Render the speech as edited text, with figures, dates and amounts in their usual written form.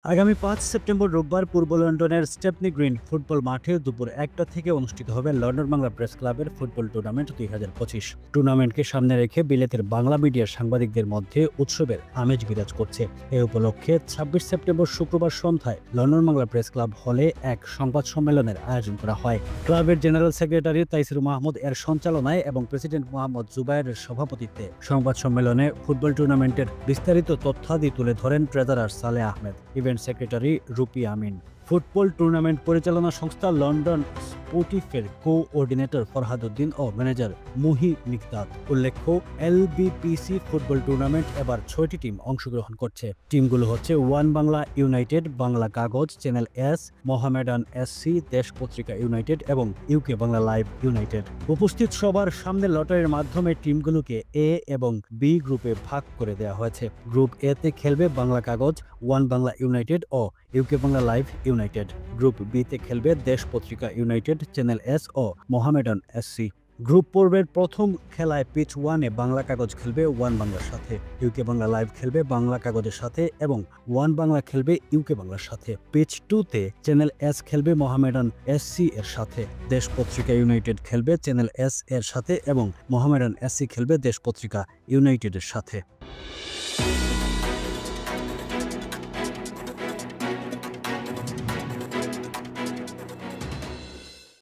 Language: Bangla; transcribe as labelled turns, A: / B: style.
A: আগামী ৫ সেপ্টেম্বর রোববার পূর্ব লন্ডনের স্টেপনি গ্রিন ফুটবল মাঠে দুপুর ১টা থেকে অনুষ্ঠিত হবে লন্ডন বাংলা প্রেস ক্লাবের ফুটবল টুর্নামেন্ট ২০২৫। টুর্নামেন্টকে সামনে রেখে বিলেতের বাংলা মিডিয়ার সাংবাদিকদের মধ্যে উৎসবের আমেজ বিরাজ করছে। এ উপলক্ষে ২৬ সেপ্টেম্বর শুক্রবার সন্ধ্যায় লন্ডন বাংলা প্রেস ক্লাব হলে এক সংবাদ সম্মেলনের আয়োজন করা হয়। ক্লাবের জেনারেল সেক্রেটারি তাইসির মাহমুদ এর সঞ্চালনায় এবং প্রেসিডেন্ট মোহাম্মদ জুবায়েরের সভাপতিত্বে সংবাদ সম্মেলনে ফুটবল টুর্নামেন্টের বিস্তারিত তথ্যাদি তুলে ধরেন treasurer Saleh Ahmed, event secretary Rupi Amin. Football tournament পরিচালনা সংস্থা লন্ডন স্পোর্টিফের কোঅর্ডিনেটর ফরহাদ উদ্দিন ও ম্যানেজার মুহি মিকদাদ। উল্লেখ্য, এলবিপিসি ফুটবল টুর্নামেন্ট এবার ৬টি টিম অংশগ্রহণ করছে। টিমগুলো হচ্ছে ওয়ান বাংলা ইউনাইটেড, বাংলা কাগজ, চ্যানেল এস, মোহামেডান এসসি, দেশ পত্রিকা ইউনাইটেড এবং ইউকে বাংলা লাইভ ইউনাইটেড। উপস্থিত সবার সামনে লটারির মাধ্যমে টিমগুলোকে এ এবং বি গ্রুপে ভাগ করে দেওয়া হয়েছে। গ্রুপ এ তে খেলবে বাংলা কাগজ, ওয়ান বাংলা ইউনাইটেড ও UK Bangla live united. Group B তে খেলবে Desh Patrika united, channel S ও মোহামেডান এসসি। গ্রুপ পর্বের প্রথম খেলায় পিচ 1-এ বাংলা কাগজ খেলবে ওয়ান বাংলার সাথে, ইউকে বাংলা লাইভ খেলবে বাংলা কাগজের সাথে এবং ওয়ান বাংলা খেলবে ইউকে বাংলার সাথে। পিচ 2-তে চ্যানেল এস খেলবে মোহামেডান এসসি এর সাথে, দেশ পত্রিকা ইউনাইটেড খেলবে চ্যানেল এস এর সাথে এবং মোহামেডান এসসি খেলবে দেশ পত্রিকা ইউনাইটেডের সাথে।